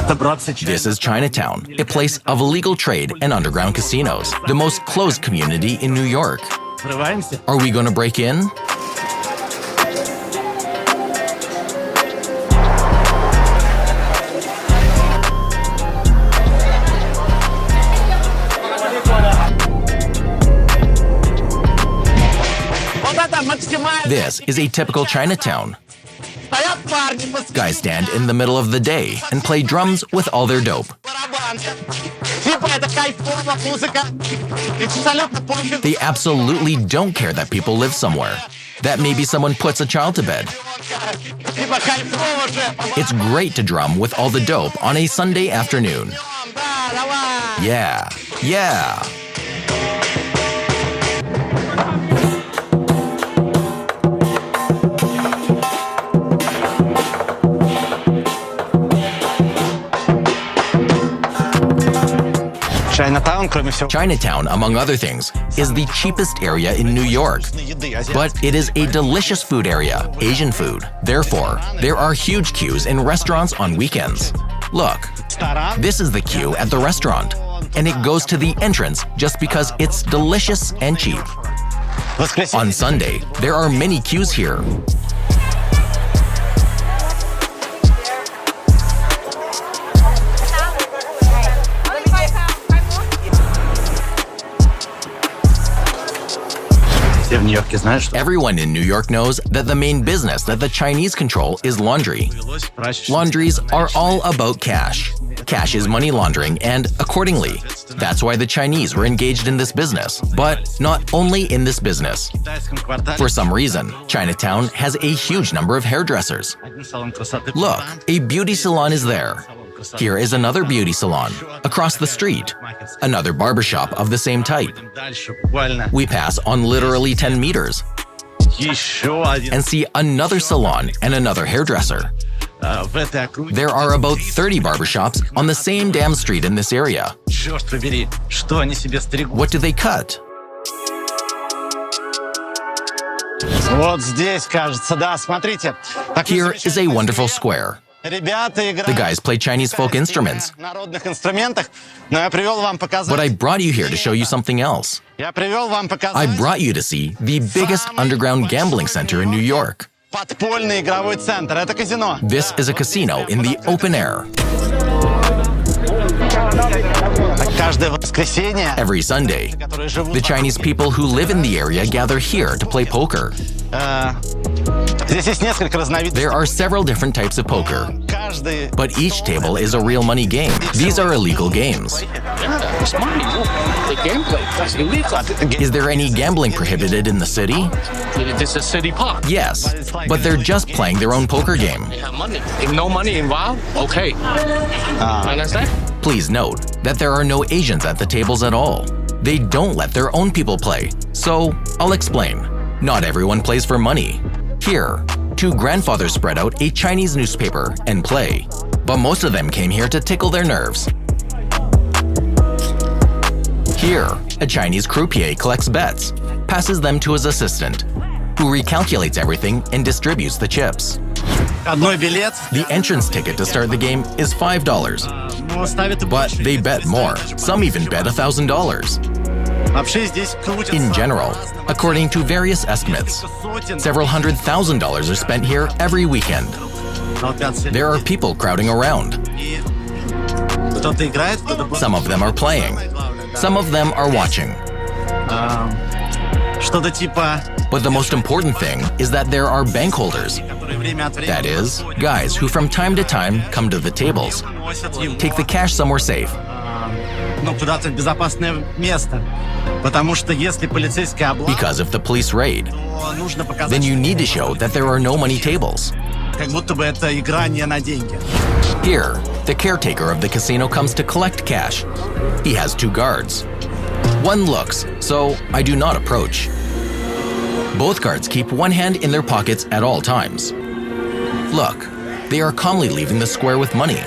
This is Chinatown, a place of illegal trade and underground casinos, the most closed community in New York. Are we going to break in? This is a typical Chinatown. Guys stand in the middle of the day and play drums with all their dope. They absolutely don't care that people live somewhere, that maybe someone puts a child to bed. It's great to drum with all the dope on a Sunday afternoon. Yeah, yeah. Chinatown, among other things, is the cheapest area in New York, but it is a delicious food area, Asian food. Therefore, there are huge queues in restaurants on weekends. Look, this is the queue at the restaurant, and it goes to the entrance just because it's delicious and cheap. On Sunday, there are many queues here. Everyone in New York knows that the main business that the Chinese control is laundry. Laundries are all about cash. Cash is money laundering, and accordingly, that's why the Chinese were engaged in this business. But not only in this business. For some reason, Chinatown has a huge number of hairdressers. Look, a beauty salon is there. Here is another beauty salon. Across the street, another barbershop of the same type. We pass on literally 10 meters and see another salon and another hairdresser. There are about 30 barbershops on the same damn street in this area. What do they cut? Here is a wonderful square. The guys play Chinese folk instruments. But I brought you here to show you something else. I brought you to see the biggest underground gambling center in New York. This is a casino in the open air. Every Sunday, the Chinese people who live in the area gather here to play poker. There are several different types of poker, but each table is a real money game. These are illegal games. Is there any gambling prohibited in the city? It's a city park. Yes, but they're just playing their own poker game. They have money. If no money involved, okay. Understand? Please note that there are no Asians at the tables at all. They don't let their own people play. So, I'll explain. Not everyone plays for money. Here, two grandfathers spread out a Chinese newspaper and play, but most of them came here to tickle their nerves. Here, a Chinese croupier collects bets, passes them to his assistant, who recalculates everything and distributes the chips. The entrance ticket to start the game is $5, but they bet more. Some even bet $1,000. In general, according to various estimates, several $100,000 are spent here every weekend. There are people crowding around. Some of them are playing. Some of them are watching. But the most important thing is that there are bank holders. That is, guys who from time to time come to the tables, take the cash somewhere safe. Because if the police raid, then you need to show that there are no money tables. Here, the caretaker of the casino comes to collect cash. He has two guards. One looks, so I do not approach. Both guards keep one hand in their pockets at all times. Look, they are calmly leaving the square with money.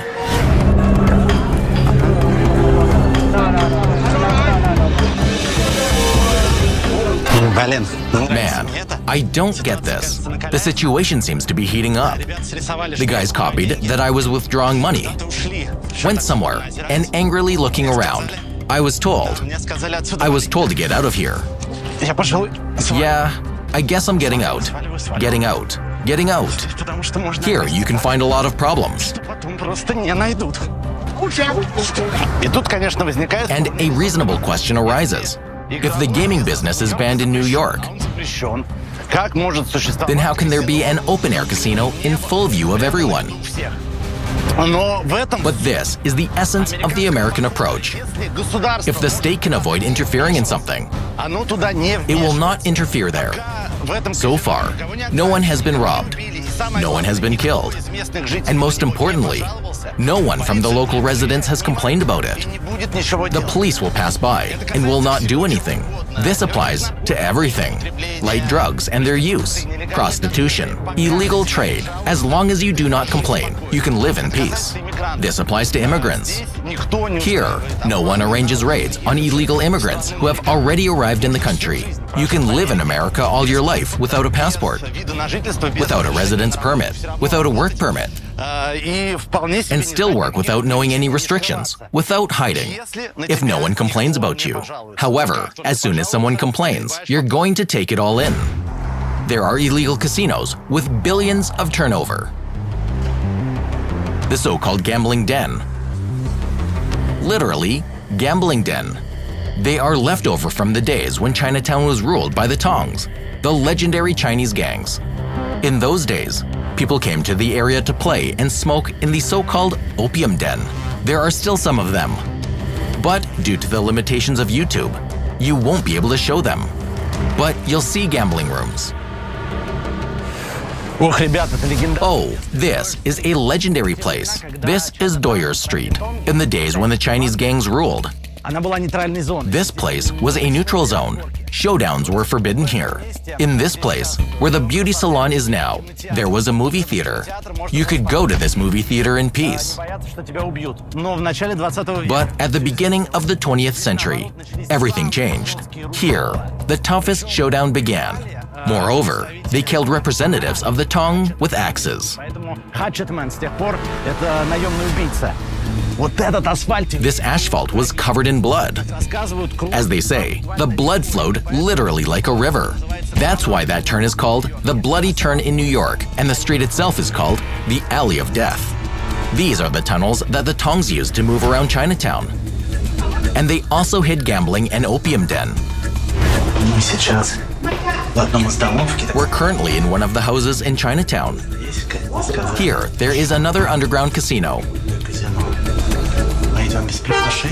Man, I don't get this. The situation seems to be heating up. The guys copied that I was withdrawing money, went somewhere, and angrily looking around. I was told to get out of here. Yeah, I guess I'm getting out. Getting out. Getting out. Here, you can find a lot of problems. And a reasonable question arises. If the gaming business is banned in New York, then how can there be an open-air casino in full view of everyone? But this is the essence of the American approach. If the state can avoid interfering in something, it will not interfere there. So far, no one has been robbed, no one has been killed, and most importantly, no one from the local residents has complained about it. The police will pass by and will not do anything. This applies to everything: light drugs and their use, prostitution, illegal trade. As long as you do not complain, you can live in peace. This applies to immigrants. Here, no one arranges raids on illegal immigrants who have already arrived in the country. You can live in America all your life without a passport, without a residence permit, without a work permit, and still work without knowing any restrictions, without hiding, if no one complains about you. However, as soon as someone complains, you're going to take it all in. There are illegal casinos with billions of turnover. The so-called gambling den. Literally, gambling den. They are leftover from the days when Chinatown was ruled by the tongs, the legendary Chinese gangs. In those days, people came to the area to play and smoke in the so-called opium den. There are still some of them. But due to the limitations of YouTube, you won't be able to show them. But you'll see gambling rooms. Oh, this is a legendary place. This is Doyers Street, in the days when the Chinese gangs ruled. This place was a neutral zone. Showdowns were forbidden here. In this place, where the beauty salon is now, there was a movie theater. You could go to this movie theater in peace. But at the beginning of the 20th century, everything changed. Here, the toughest showdown began. Moreover, they killed representatives of the Tong with axes. This asphalt was covered in blood. As they say, the blood flowed literally like a river. That's why that turn is called the Bloody Turn in New York, and the street itself is called the Alley of Death. These are the tunnels that the Tongs used to move around Chinatown. And they also hid gambling and opium den. We're currently in one of the houses in Chinatown. Here, there is another underground casino.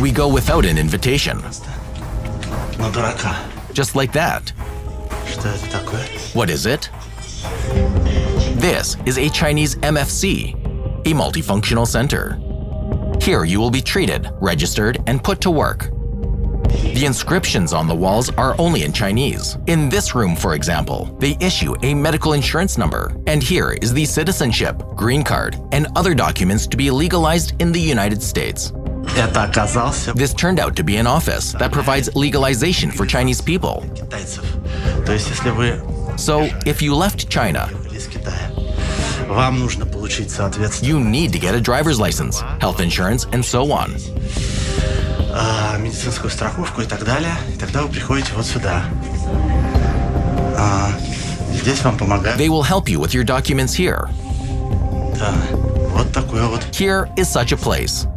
We go without an invitation. Just like that. What is it? This is a Chinese MFC, a multifunctional center. Here you will be treated, registered, and put to work. The inscriptions on the walls are only in Chinese. In this room, for example, they issue a medical insurance number. And here is the citizenship, green card, and other documents to be legalized in the United States. This turned out to be an office that provides legalization for Chinese people. So, if you left China, you need to get a driver's license, health insurance, and so on. Медицинскую страховку и так далее, и тогда вы приходите вот сюда. Здесь вам помогают. They will help you with your documents here. Да, вот такой вот. Here is such a place.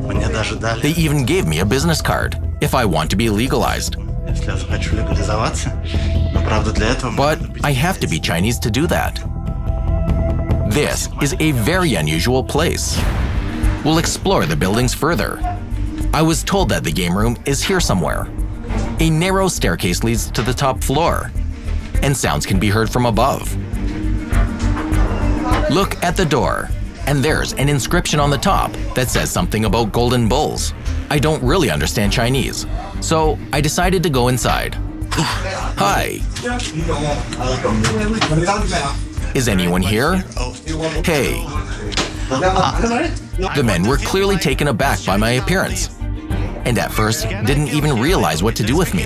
Мне даже дали. They even gave me a business card if I want to be legalized. Если я захочу легализоваться, но правда для этого. But I have to be Chinese to do that. This is a very unusual place. We'll explore the buildings further. I was told that the game room is here somewhere. A narrow staircase leads to the top floor, and sounds can be heard from above. Look at the door, and there's an inscription on the top that says something about golden bulls. I don't really understand Chinese, so I decided to go inside. Hi. Is anyone here? Hey. The men were clearly taken aback by my appearance, and at first didn't even realize what to do with me.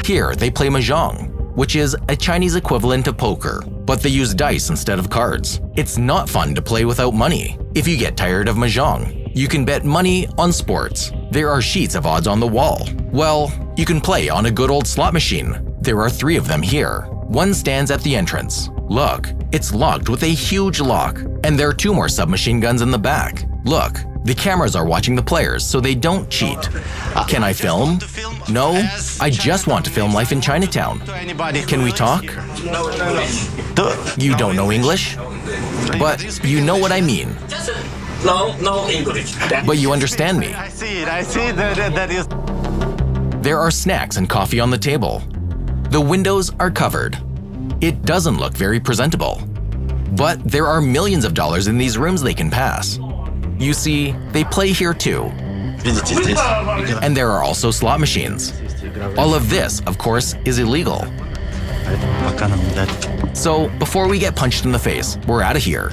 Here, they play mahjong, which is a Chinese equivalent of poker, but they use dice instead of cards. It's not fun to play without money. If you get tired of mahjong, you can bet money on sports. There are sheets of odds on the wall. Well, you can play on a good old slot machine. There are 3 of them here. One stands at the entrance. Look, it's locked with a huge lock. And there are 2 more submachine guns in the back. Look, the cameras are watching the players so they don't cheat. Can I film? No, I just want to film life in Chinatown. Can we talk? You don't know English? But you know what I mean. No English. But you understand me. I see that is. There are snacks and coffee on the table. The windows are covered. It doesn't look very presentable. But there are millions of dollars in these rooms they can pass. You see, they play here too. And there are also slot machines. All of this, of course, is illegal. So, before we get punched in the face, we're out of here.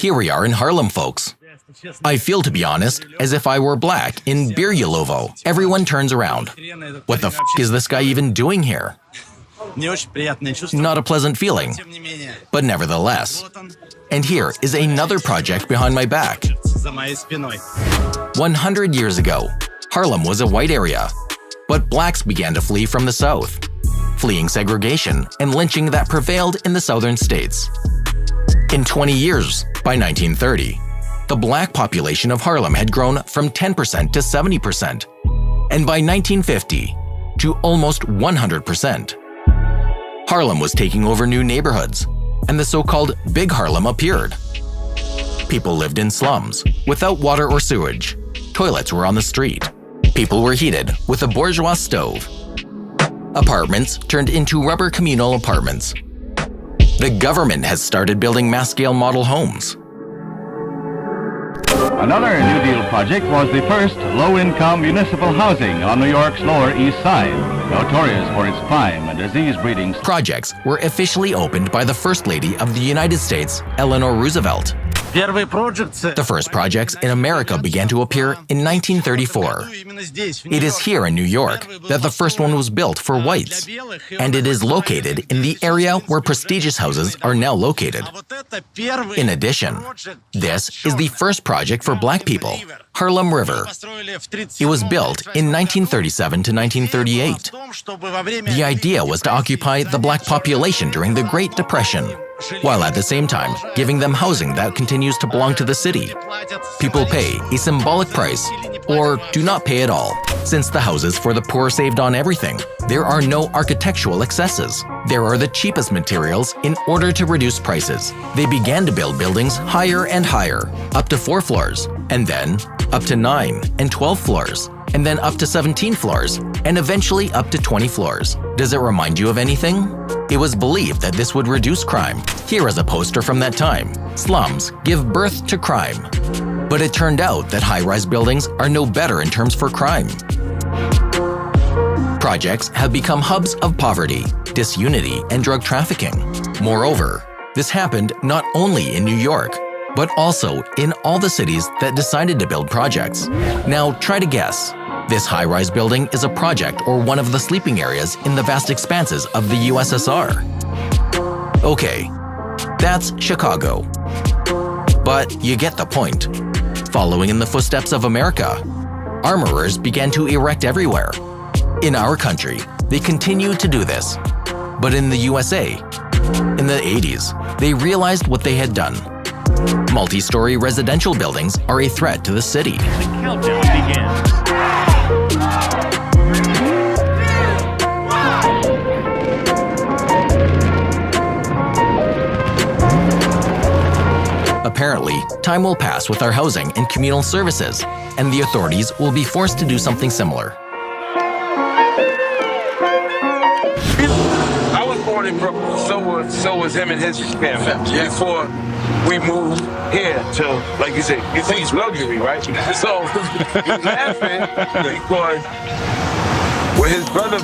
Here we are in Harlem, folks. I feel, to be honest, as if I were black in Biryelovo. Everyone turns around. What the f*** is this guy even doing here? Not a pleasant feeling, but nevertheless. And here is another project behind my back. 100 years ago, Harlem was a white area, but blacks began to flee from the South, fleeing segregation and lynching that prevailed in the southern states. In 20 years, by 1930, the black population of Harlem had grown from 10% to 70%, and by 1950, to almost 100%. Harlem was taking over new neighborhoods, and the so-called Big Harlem appeared. People lived in slums, without water or sewage. Toilets were on the street. People were heated with a bourgeois stove. Apartments turned into rubber communal apartments. The government has started building mass-scale model homes. Another New Deal project was the first low-income municipal housing on New York's Lower East Side, notorious for its crime and disease-breeding. Projects were officially opened by the First Lady of the United States, Eleanor Roosevelt. The first projects in America began to appear in 1934. It is here in New York that the first one was built for whites, and it is located in the area where prestigious houses are now located. In addition, this is the first project for black people, Harlem River. It was built in 1937 to 1938. The idea was to occupy the black population during the Great Depression, while at the same time giving them housing that continues to belong to the city. People pay a symbolic price, or do not pay at all, since the houses for the poor saved on everything. There are no architectural excesses. There are the cheapest materials in order to reduce prices. They began to build buildings higher and higher, up to 4 floors, and then up to 9 and 12 floors, and then up to 17 floors, and eventually up to 20 floors. Does it remind you of anything? It was believed that this would reduce crime. Here is a poster from that time. Slums give birth to crime. But it turned out that high-rise buildings are no better in terms for crime. Projects have become hubs of poverty, disunity, and drug trafficking. Moreover, this happened not only in New York, but also in all the cities that decided to build projects. Now try to guess. This high-rise building is a project or one of the sleeping areas in the vast expanses of the USSR. Okay, that's Chicago. But you get the point. Following in the footsteps of America, armorers began to erect everywhere. In our country, they continue to do this. But in the USA, in the 80s, they realized what they had done. Multi-story residential buildings are a threat to the city. The countdown begins. Apparently, time will pass with our housing and communal services, and the authorities will be forced to do something similar. I was born in in Brooklyn. So was him and his family. Before we moved here to, like you said, you think it's luxury, right? So you're laughing because when his brother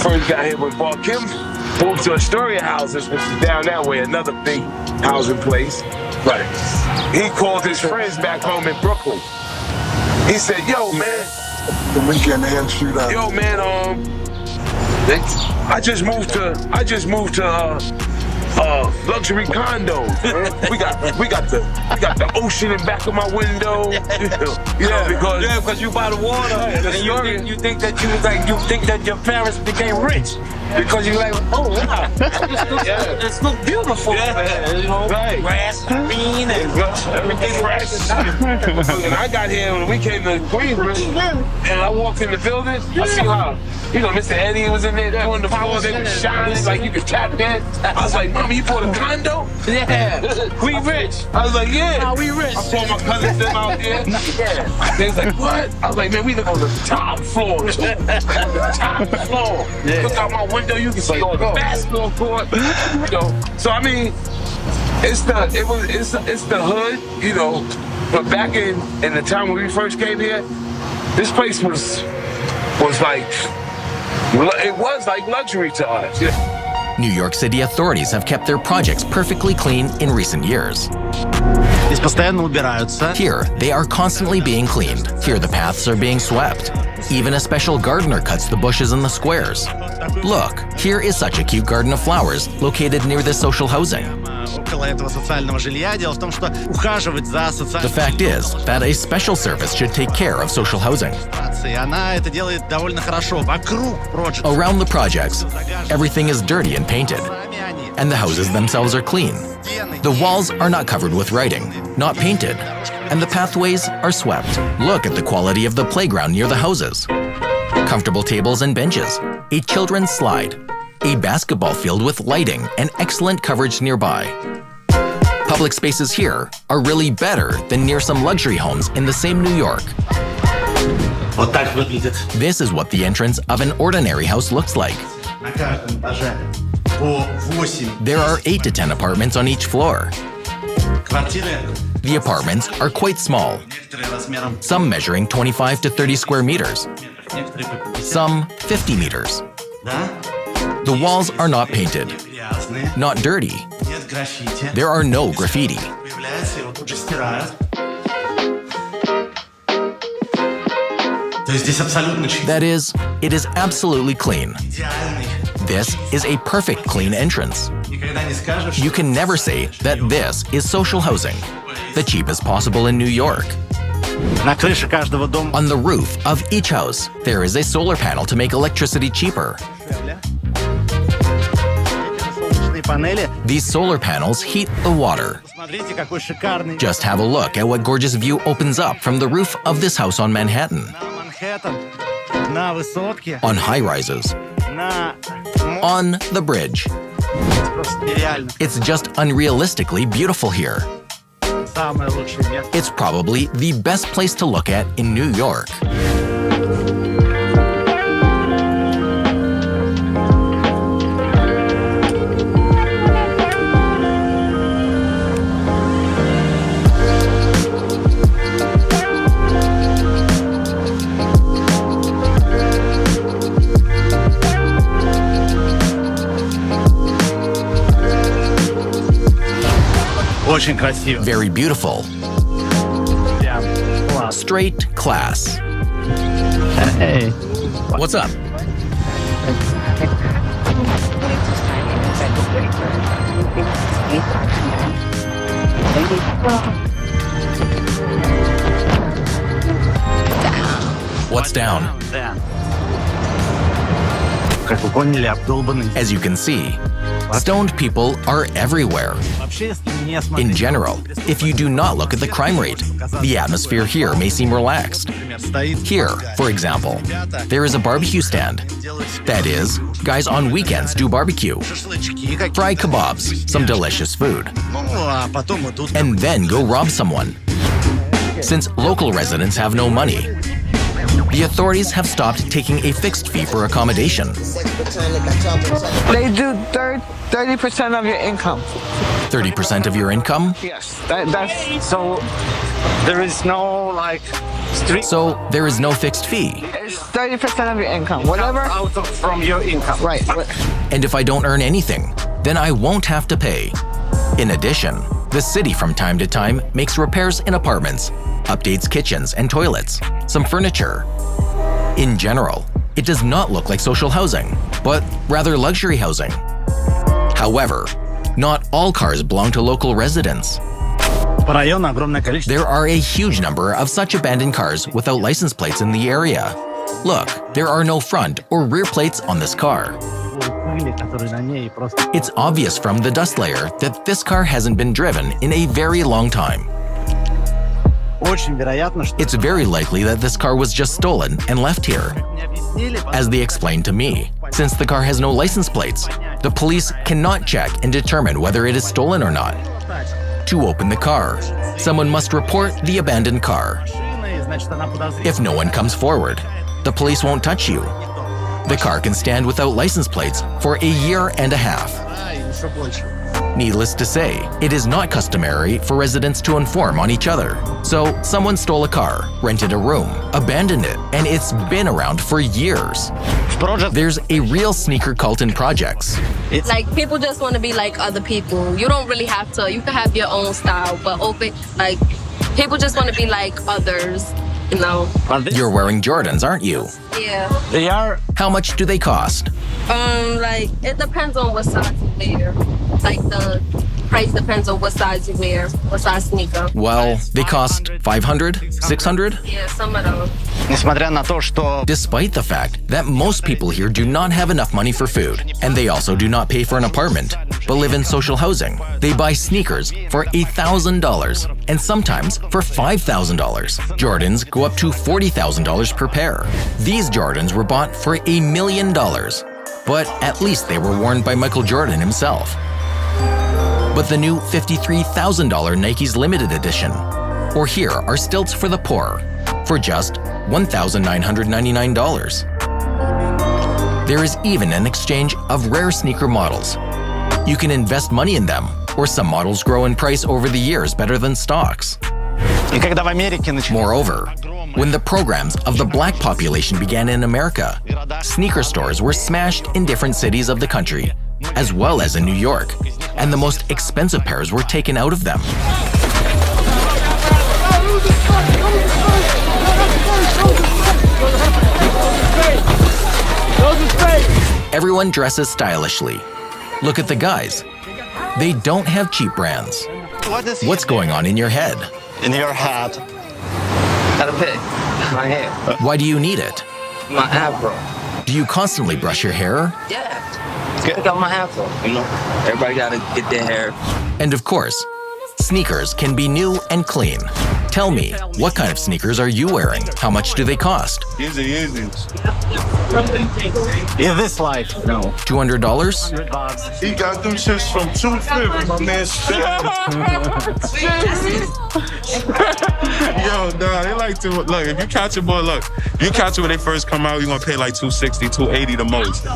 first got here, when Paul Kim moved to Astoria Houses, which is down that way, another big housing place. Right. He called his friends back home in Brooklyn. He said, "Yo, man, The weekend hand shootout. yo, man, I just moved to luxury condos. Man. We got the ocean in back of my window. Because you by the water, and you think that your parents became rich because you like, oh wow, it's so beautiful, man. You know, Right. grass, green, and everything fresh. And I got here when we came to Queensbridge, and I walked in the building. I see how, Mr. Eddie was in there doing the floors. They was shining like you could tap in. I was like, Mama, you bought a condo? yeah, we rich. I was like, yeah. Nah, we rich. I saw my cousins them out there. Yeah. They was like, what? I was like, man, we live on the top floor. Too. The top floor. Yeah. Look out my window, you can see all the basketball court. So I mean, it's the hood, But back in the time when we first came here, this place was like, it was like luxury to us. Yeah. New York City authorities have kept their projects perfectly clean in recent years. Здесь постоянно убираются. Here, they are constantly being cleaned. Here, the paths are being swept. Even a special gardener cuts the bushes in the squares. Look, here is such a cute garden of flowers located near this social housing. Около этого социального жилья. Дело в том, что ухаживать за социальной The fact is that a special service should take care of social housing. ситуацией, она это делает довольно хорошо. Вокруг project. Around the projects, everything is dirty and painted, and the houses themselves are clean. The walls are not covered with writing, not painted, and the pathways are swept. Look at the quality of the playground near the houses. Comfortable tables and benches, a children's slide, a basketball field with lighting and excellent coverage nearby. Public spaces here are really better than near some luxury homes in the same New York. Вот так выглядит. This is what the entrance of an ordinary house looks like. На каждом этаже по 8 There are 8 to 10 apartments on each floor. квартиры. The apartments are quite small, Некоторые размером some measuring 25 to 30 square meters, некоторые по 50. some 50 meters. Да? The walls are not painted, Грязные. not dirty. Нет граффити. There are no graffiti. Появляется, его тут же стирают. То есть здесь абсолютно чисто. That is, it is absolutely clean. Идеальный. This is a perfect clean entrance. Никогда не скажешь, You can never say that this is social housing, the cheapest possible in New York. на крыше каждого дома On the roof of each house, there is a solar panel to make electricity cheaper. солнечные панели. These solar panels heat the water. Смотрите, какой шикарный. Just have a look at what gorgeous view opens up from the roof of this house on Manhattan, На Манхэттен, на высотке, on high-rises, на on the bridge. просто нереально. It's just unrealistically beautiful here. Самое лучшее место. It's probably the best place to look at in New York. Очень красиво. Very beautiful. Прям класс. Straight class. Эй. What's up? What's down? Да. Как вы поняли, обдолбанный. As you can see, stoned people are everywhere. Вообще, если не In смотреть, general, if you do not look at the crime rate, the atmosphere here may seem relaxed. например, стоит Here, for example, there is a barbecue stand. That is, guys on weekends do barbecue, шашлычки какие-то. fry kebabs, some delicious food, Ну, а потом мы тут and then go rob someone. Since local residents have no money, the authorities have stopped taking a fixed fee for accommodation. They do 30% of your income. 30% of your income? Yes, that's so. There is no like street. So there is no fixed fee. It's 30% of your income, whatever From your income. Right. And if I don't earn anything, then I won't have to pay. In addition, the city from time to time makes repairs in apartments, updates kitchens and toilets, some furniture. In general, it does not look like social housing, but rather luxury housing. However, not all cars belong to local residents. There are a huge number of such abandoned cars without license plates in the area. Look, there are no front or rear plates on this car. It's obvious from the dust layer that this car hasn't been driven in a very long time. It's very likely that this car was just stolen and left here. As they explained to me, since the car has no license plates, the police cannot check and determine whether it is stolen or not. To open the car, someone must report the abandoned car. If no one comes forward, the police won't touch you. The car can stand without license plates for a year and a half. Needless to say, it is not customary for residents to inform on each other. So someone stole a car, rented a room, abandoned it, and it's been around for years. There's a real sneaker cult in projects. Like, people just want to be like other people. You don't really have to. You can have your own style, but people just want to be like others, you know. You're wearing Jordans, aren't you? Yeah. They are. How much do they cost? Like, it depends on what size you wear. Like, the price depends on what size you wear, what size sneaker. Well, they cost $500, $600? Yeah, some of those. Despite the fact that most people here do not have enough money for food, and they also do not pay for an apartment, but live in social housing, they buy sneakers for $1,000 and sometimes for $5,000. Jordans go up to $40,000 per pair. These Jordans were bought for $1 million, but at least they were worn by Michael Jordan himself. But the new $53,000 Nikes limited edition, or here are stilts for the poor, for just $1,999. There is even an exchange of rare sneaker models. You can invest money in them, or some models grow in price over the years better than stocks. Moreover, when the programs of the black population began in America, sneaker stores were smashed in different cities of the country, as well as in New York, and the most expensive pairs were taken out of them. Everyone dresses stylishly. Look at the guys. They don't have cheap brands. What's going on in your head? In your hat. Gotta pay. My hair. Why do you need it? My afro. Do you constantly brush your hair? Yeah. Pick up my afro. You know, everybody gotta get their hair. And of course, sneakers can be new and clean. Tell me, what kind of sneakers are you wearing? How much do they cost? These are Yeezys. In this life, no. $200? He got them shits from 250, my man. Yo, nah, they like to, look, if you catch a boy, look, you catch them when they first come out, you're gonna pay like $260, $280 the most.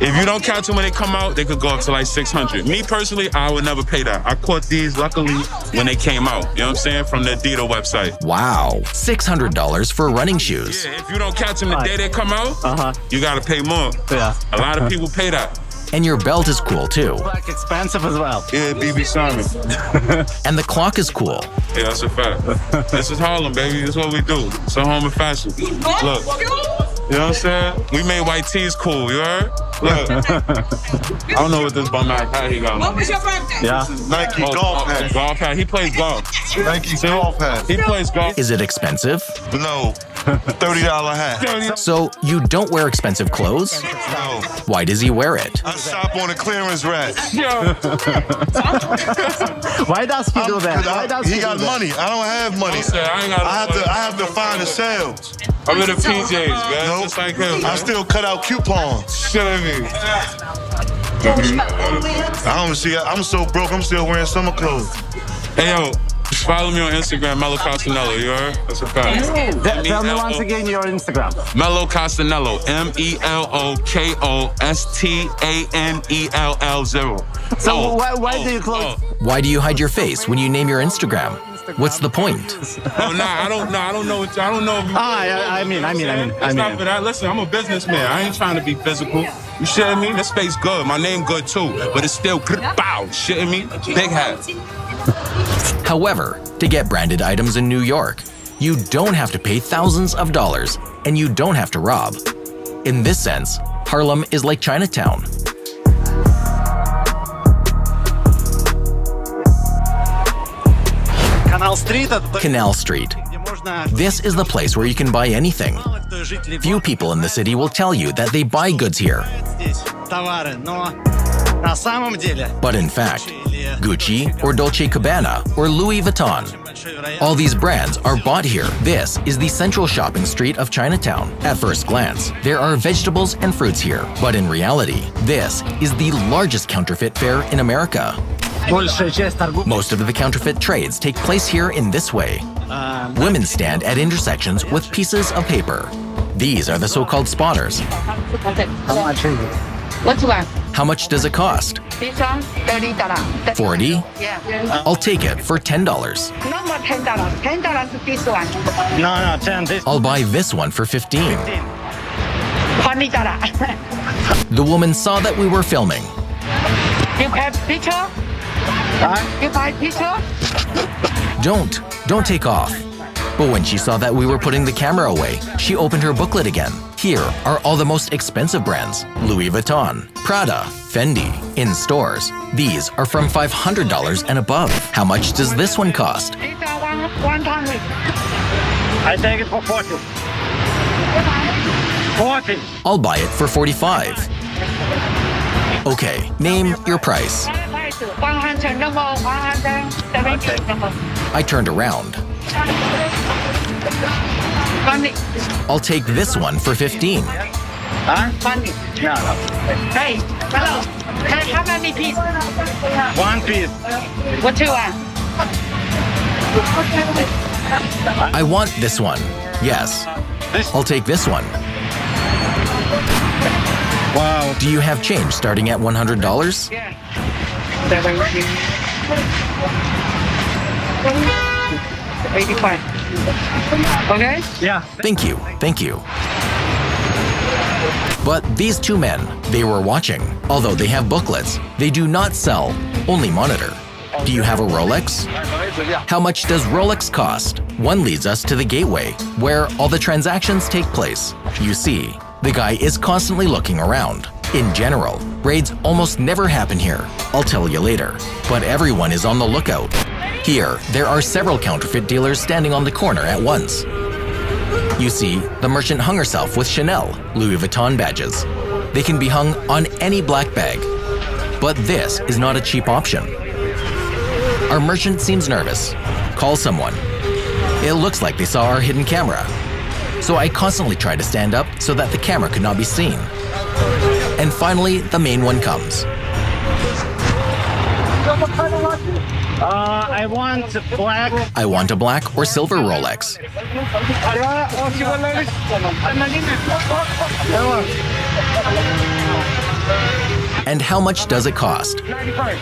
If you don't catch them when they come out, they could go up to like $600. Me personally, I would never pay that. I caught these, luckily, when they came out. You know what I'm saying? From the Adidas website. Wow, $600 for running shoes. Yeah, if you don't catch them the day they come out, you gotta pay more. Yeah. A lot of people pay that. And your belt is cool too. Like expensive as well. Yeah, BB Simon. And the clock is cool. Yeah, that's a fact. This is Harlem, baby. This is what we do. It's a home of fashion. Look. You know what I'm saying? We made white tees cool, you heard? Look. I don't know what this bum ass hat he got. What was your birthday? Yeah. Nike golf hat. Golf hat. He plays golf. Nike golf hat. He plays golf. Is it expensive? No. $30 hat. So you don't wear expensive clothes? No. Why does he wear it? I shop on the clearance rack. Why does he do that? Why does He got money. I don't have money. I have to find the sales. I'm in the PJs, man. Nope. Just like him. I still cut out coupons. Shit at me. I don't see. I'm so broke. I'm still wearing summer clothes. Hey, yo. Follow me on Instagram, Mello Castanello, you heard? That's a fact. Tell me once again your Instagram. Mello Castanello, MELOKOSTANELL0. So why do you close? Why do you hide your face when you name your Instagram? What's the point? Oh, I don't know. I don't know. If you I mean. It's not for that. Listen, I'm a businessman. I ain't trying to be physical. You shitting me? This face good. My name good too. But it's still bow. Shitting me? Big hat. However, to get branded items in New York, you don't have to pay thousands of dollars, and you don't have to rob. In this sense, Harlem is like Chinatown. Canal Street. This is the place where you can buy anything. Few people in the city will tell you that they buy goods here. But in fact, Gucci or Dolce & Gabbana or Louis Vuitton, all these brands are bought here. This is the central shopping street of Chinatown. At first glance, there are vegetables and fruits here, but in reality, this is the largest counterfeit fair in America. Most of the counterfeit trades take place here in this way. Women stand at intersections with pieces of paper. These are the so-called spotters. How much does it cost? This one, $30. $40? Yeah. I'll take it for $10. No more $10. $10 this one. No, 10. This. I'll buy this one for $15. $20. The woman saw that we were filming. You have picture? You buy picture? Don't take off. But when she saw that we were putting the camera away, she opened her booklet again. Here are all the most expensive brands: Louis Vuitton, Prada, Fendi, in stores. These are from $500 and above. How much does this one cost? These are 100. I take it for 40. 40. I'll buy it for $45. Okay, name your price. 100, no more, 170, no more. I turned around. 20. I'll take this one for $15. Huh? 20. No. Hey, hello. Hey, how many pieces? One piece. What you want? I want this one. Yes. I'll take this one. Wow. Do you have change starting at $100? Yeah. 85. Okay? Yeah. Thank you. But these two men, they were watching. Although they have booklets, they do not sell, only monitor. Do you have a Rolex? How much does Rolex cost? One leads us to the gateway, where all the transactions take place. You see, the guy is constantly looking around. In general, raids almost never happen here. I'll tell you later. But everyone is on the lookout. Here, there are several counterfeit dealers standing on the corner at once. You see, the merchant hung herself with Chanel, Louis Vuitton badges. They can be hung on any black bag. But this is not a cheap option. Our merchant seems nervous. Call someone. It looks like they saw our hidden camera. So I constantly try to stand up so that the camera could not be seen. And finally, the main one comes. I want black. I want a black or silver Rolex. And how much does it cost? $25.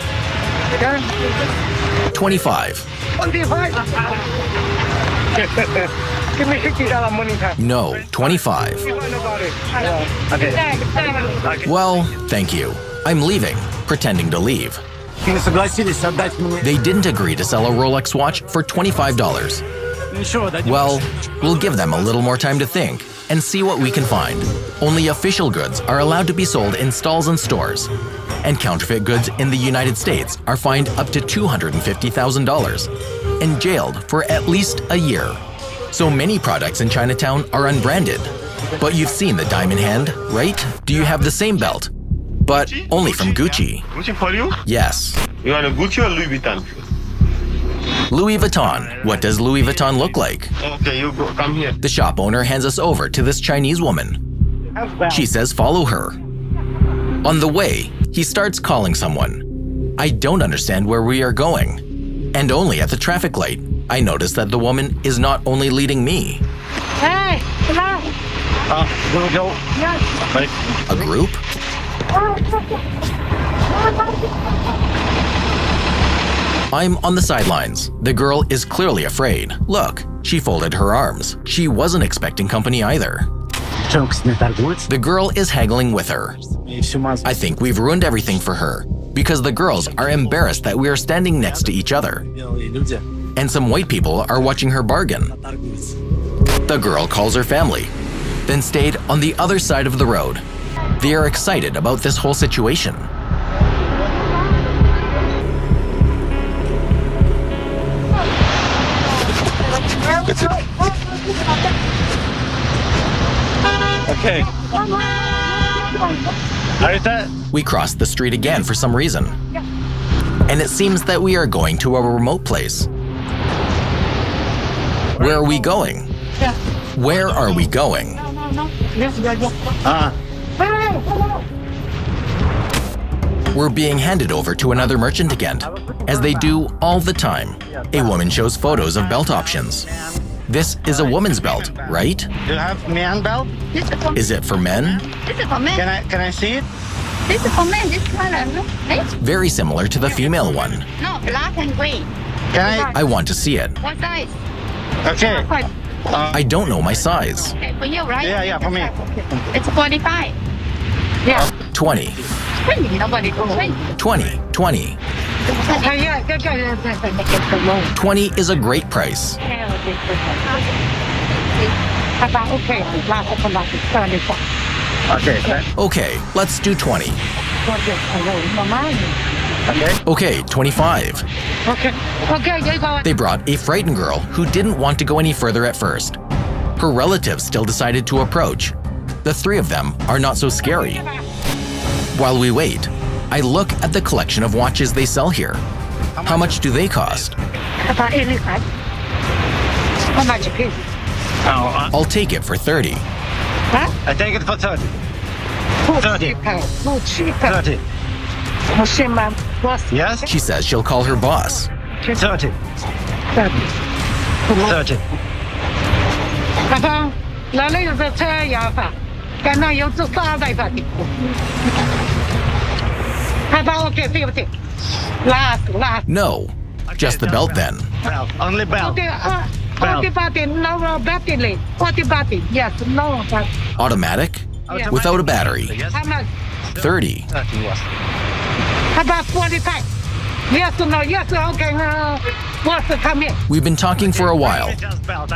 Give me $50 money back. No, $25. Well, thank you. I'm leaving, pretending to leave. They didn't agree to sell a Rolex watch for $25. Well, we'll give them a little more time to think and see what we can find. Only official goods are allowed to be sold in stalls and stores. And counterfeit goods in the United States are fined up to $250,000 and jailed for at least a year. So many products in Chinatown are unbranded. But you've seen the diamond hand, right? Do you have the same belt? But only from Gucci. Gucci for you? Yes. You want a Gucci or Louis Vuitton? Louis Vuitton. What does Louis Vuitton look like? Okay, you go. Come here. The shop owner hands us over to this Chinese woman. She says follow her. On the way, he starts calling someone. I don't understand where we are going. And only at the traffic light, I notice that the woman is not only leading me. Hey, come on. Go. Yes. A group? I'm on the sidelines. The girl is clearly afraid. Look, she folded her arms. She wasn't expecting company either. The girl is haggling with her. I think we've ruined everything for her, because the girls are embarrassed that we are standing next to each other. And some white people are watching her bargain. The girl calls her family, then stayed on the other side of the road. They are excited about this whole situation. Okay. We cross the street again for some reason. And it seems that we are going to a remote place. Where are we going? Where are we going? We're being handed over to another merchant again, as they do all the time. A woman shows photos of belt options. This is a woman's belt, right? Do you have man belt? Is it for men? This is for men. Can I see it? This is for men. This color, no? Hey? Very similar to the female one. No, black and gray. Can I want to see it. What size? Okay. I don't know my size. Okay, for you, right? Yeah, for me. It's 45. Yeah. 20. 20, nobody goes. 20. 20. 20 is a great price. Okay, let's do 20. Okay, 25. They brought a frightened girl who didn't want to go any further at first. Her relatives still decided to approach. The three of them are not so scary. While we wait, I look at the collection of watches they sell here. How much do they cost? About 85. How much a piece? I'll take it for 30. Huh? I take it for 30. 30. 30. Yes? She says she'll call her boss. 30. 30. 哪里有个车摇法？刚刚有做300法的。how about okay 50? Last. No, just the belt then. Belt. Only belt. 40 body, no battery. 40 body, yes, no battery. Automatic? Yeah. Without a battery. How much? 30. 30 was. How about 45? Yes, no, yes, okay. What's the coming? We've been talking for a while,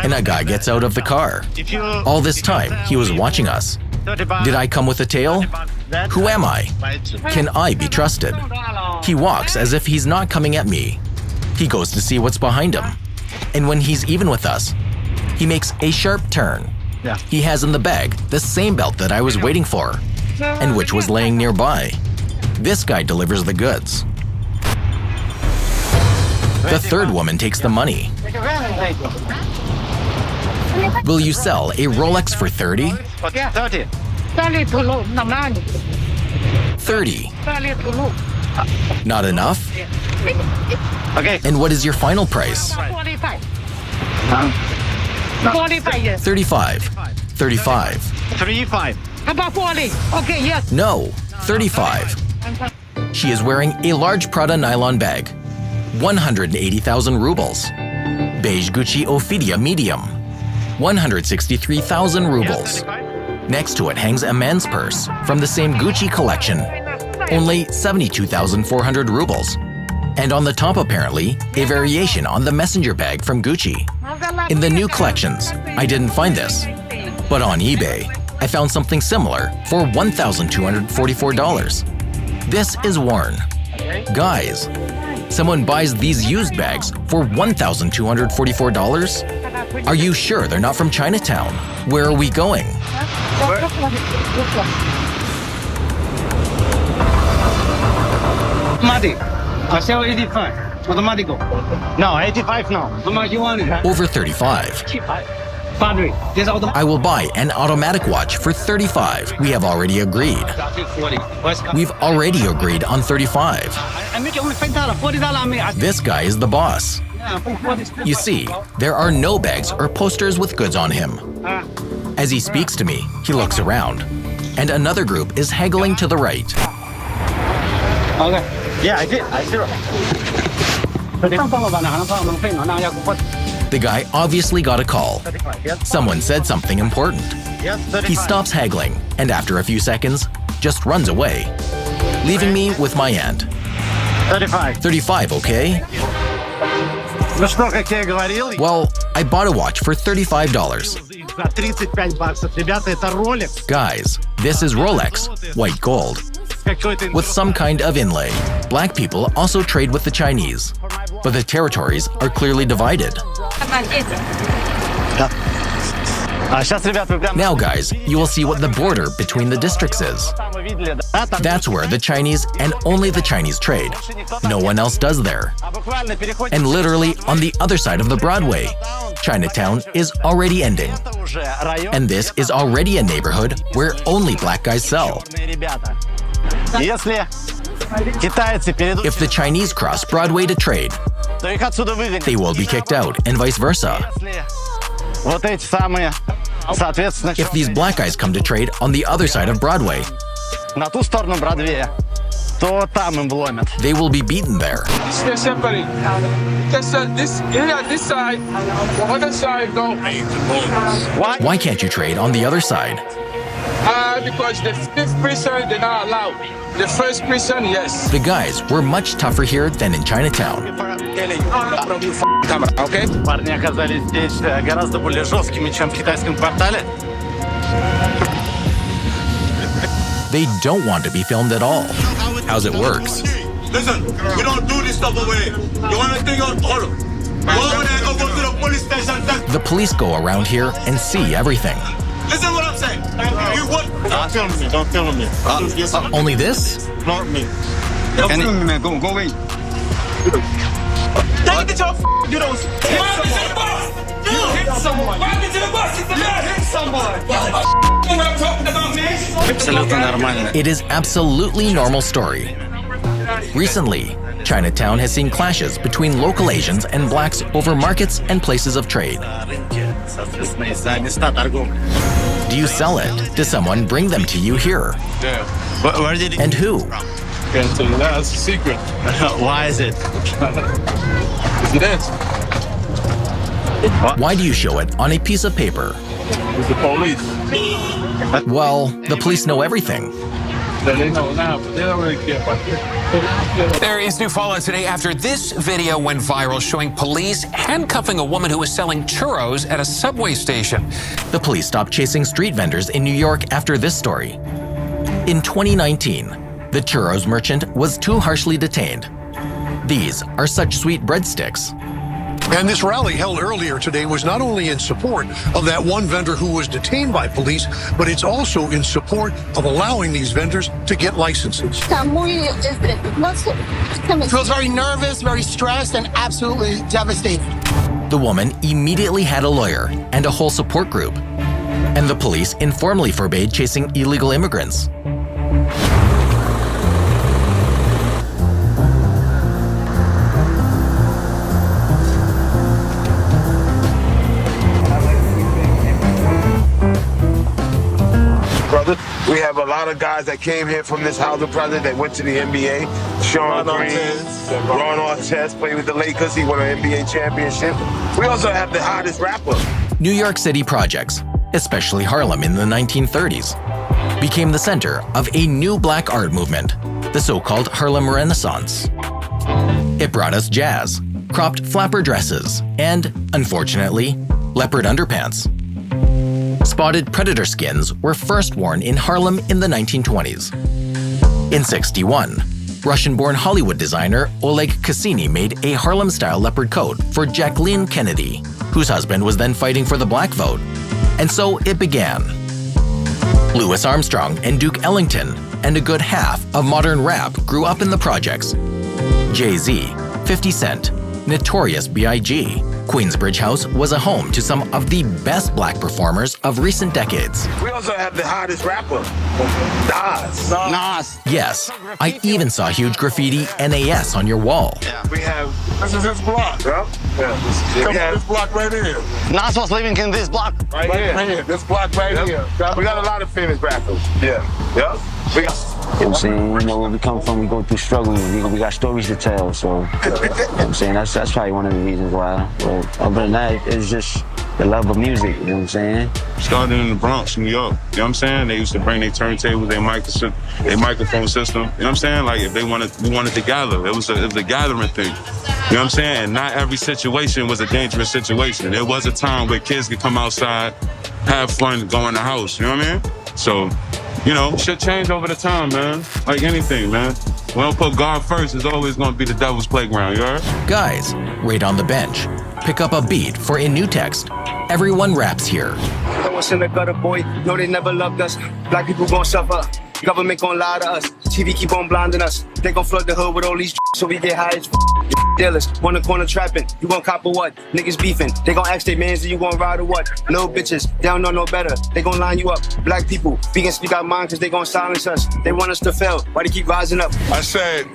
and a guy gets out of the car. All this time, he was watching us. Did I come with a tail? Who am I? Can I be trusted? He walks as if he's not coming at me. He goes to see what's behind him. And when he's even with us, he makes a sharp turn. He has in the bag the same belt that I was waiting for, and which was laying nearby. This guy delivers the goods. The third woman takes the money. Will you sell a Rolex for 30? 30. 30. Not enough? Okay. And what is your final price? 45. 45, yes. 35. 35. 35. How about 40? Okay, yes. No, 35. She is wearing a large Prada nylon bag. 180,000 rubles. Beige Gucci Ophidia medium. 163,000 rubles. Next to it hangs a man's purse from the same Gucci collection. Only 72,400 rubles. And on the top apparently, a variation on the messenger bag from Gucci. In the new collections, I didn't find this. But on eBay, I found something similar for $1,244. This is worn. Guys, someone buys these used bags for $1,244? Are you sure they're not from Chinatown? Where are we going? Money. I sell 85. For the money go. No, 85 no. How much you want it? Over 35. Battery. This auto. I will buy an automatic watch for 35. We have already agreed. We've already agreed on 35. I make only $5, $40 I make. This guy is the boss. You see, there are no bags or posters with goods on him. As he speaks to me, he looks around, and another group is haggling to the right. Okay. Yeah, I did. The guy obviously got a call. Someone said something important. He stops haggling, and after a few seconds, just runs away, leaving me with my aunt. 35. 35, okay? Ну что, как я говорил, Well, I bought a watch for $35. за $35, ребята, это Rolex. Guys, this is Rolex, white gold, with some kind of inlay. Black people also trade with the Chinese, but the territories are clearly divided. А сейчас, ребят, вы прям... Now, guys, you will see what the border between the districts is. That's where the Chinese and only the Chinese trade. No one else does there. And literally on the other side of the Broadway, Chinatown is already ending. And this is already a neighborhood where only black guys sell. If the Chinese cross Broadway to trade, they will be kicked out, and vice versa. If these black guys come to trade on the other side of Broadway, they will be beaten there. This side, the other side don't. Why can't you trade on the other side? Because the fifth prison, they're not allowed. The first prison, yes. The guys were much tougher here than in Chinatown. Okay? Парни оказались здесь гораздо более жесткими, чем в китайском квартале. They don't want to be filmed at all. How's it works? Listen, we don't do this stuff over here. You want to think of all? Go over there, go to the police station. The police go around here and see everything. Listen what I'm saying. You what? Don't film me. Don't film me. Only this? Not me. Don't film me, man. Go away. Take it to your you don't hit someone. Hit someone. Абсолютно нормально. It is absolutely normal story. Recently, Chinatown has seen clashes between local Asians and blacks over markets and places of trade. Do you sell it? Does someone bring them to you here? Yeah. Where did And who? Can't tell you that. It's a secret. Why is it? It is. Why do you show it on a piece of paper? It's the police. Well, the police know everything. They know now, but they don't really care about it. There is new fallout today after this video went viral showing police handcuffing a woman who was selling churros at a subway station. The police stopped chasing street vendors in New York after this story. In 2019, the churros merchant was too harshly detained. These are such sweet breadsticks. And this rally held earlier today was not only in support of that one vendor who was detained by police, but it's also in support of allowing these vendors to get licenses. Feels very nervous, very stressed, and absolutely devastated. The woman immediately had a lawyer and a whole support group. And the police informally forbade chasing illegal immigrants. We have a lot of guys that came here from this housing project that went to the NBA. Sean Green, Ron Artest played with the Lakers. He won an NBA championship. We also have the hottest rapper. New York City projects, especially Harlem in the 1930s, became the center of a new black art movement, the so-called Harlem Renaissance. It brought us jazz, cropped flapper dresses, and, unfortunately, leopard underpants. Spotted predator skins were first worn in Harlem in the 1920s. In '61, Russian-born Hollywood designer Oleg Cassini made a Harlem-style leopard coat for Jacqueline Kennedy, whose husband was then fighting for the black vote. And so it began. Louis Armstrong and Duke Ellington and a good half of modern rap grew up in the projects. Jay-Z, 50 Cent, Notorious B.I.G., Queensbridge House was a home to some of the best black performers of recent decades. We also have the hottest rapper, Nas. Yes, I even saw huge graffiti NAS on your wall. We have, this is his block, bro. This block right here. Nas was living in this block. Right here. This block right here. We got a lot of famous rappers. Yeah. We got. You know what I'm saying? You know where we come from, we go through struggles, we got stories to tell, so, you know what I'm saying? That's probably one of the reasons why. But other than that, it's just the love of music, you know what I'm saying? Started in the Bronx, New York, you know what I'm saying? They used to bring their turntables, their microphone system, you know what I'm saying? Like, if we wanted to gather, it was a gathering thing, you know what I'm saying? And not every situation was a dangerous situation. There was a time where kids could come outside, have fun, go in the house, you know what I mean? So, you know, shit changed over the time, man. Like anything, man. We don't put God first, it's always gonna be the devil's playground, you heard? Guys, rate on the bench. Pick up a beat for a new text. Everyone raps here. What's in the gutter, boy? No, they never loved us. Black people gon' suffer. Government gon' lie to us. TV keep on blinding us. They gon' flood the hood with all these so we get high as dealers. One in the corner trapping. You gon' cop or what? Niggas beefing. They gon' ask their mans, you gon' ride or what? Little bitches, they don't know no better. They gon' line you up. Black people, we can speak our mind cause they gon' silence us. They want us to fail. Why they keep rising up? I said,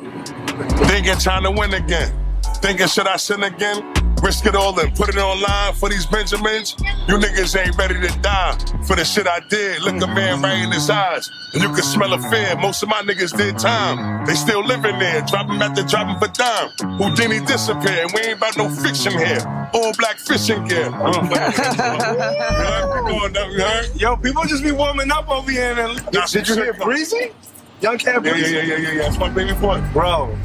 thinking trying to win again. Thinking should I sin again? Risk it all and put it online for these Benjamins. You niggas ain't ready to die for the shit I did. Look a man right in his eyes, and you can smell a fear. Most of my niggas did time. They still living there, dropping after dropping for dime. Houdini disappeared, we ain't about no fiction here. All black fishing gear. Yo, people just be warming up over here. Did you hear Breezy? Young Cat Breezy? Yeah. That's my baby boy. Bro.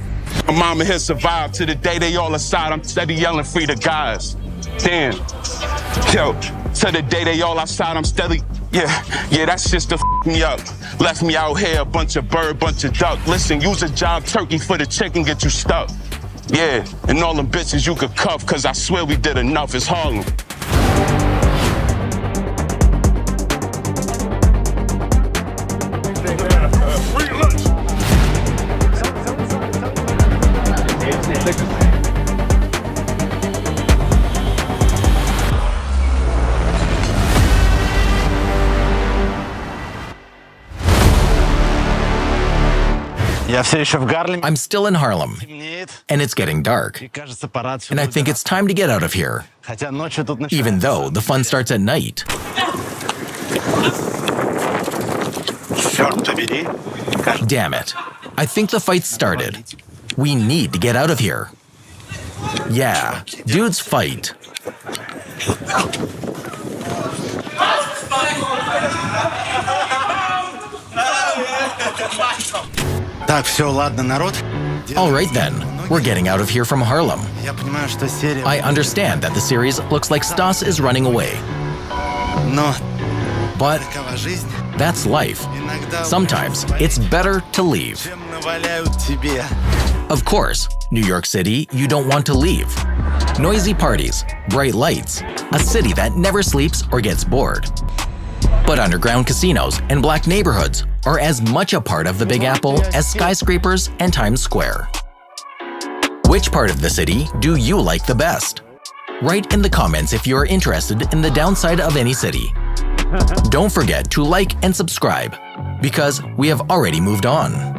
My mama here survived to the day they all aside. I'm steady yelling free the guys. Damn. Yo, to the day they all outside, I'm steady. Yeah, that's just to f me up. Left me out here, a bunch of bird, bunch of duck. Listen, use a job turkey for the chicken, get you stuck. Yeah, and all them bitches you could cuff, cause I swear we did enough, it's Harlem. I'm still in Harlem, and it's getting dark, and I think it's time to get out of here, even though the fun starts at night. Damn it, I think the fight started. We need to get out of here. Yeah, dudes fight. All right then, we're getting out of here from Harlem. I understand that the series looks like Stas is running away. But that's life. Sometimes it's better to leave. Of course, New York City, you don't want to leave. Noisy parties, bright lights, a city that never sleeps or gets bored. But underground casinos and black neighborhoods are as much a part of the Big Apple as skyscrapers and Times Square. Which part of the city do you like the best? Write in the comments if you are interested in the downside of any city. Don't forget to like and subscribe, because we have already moved on.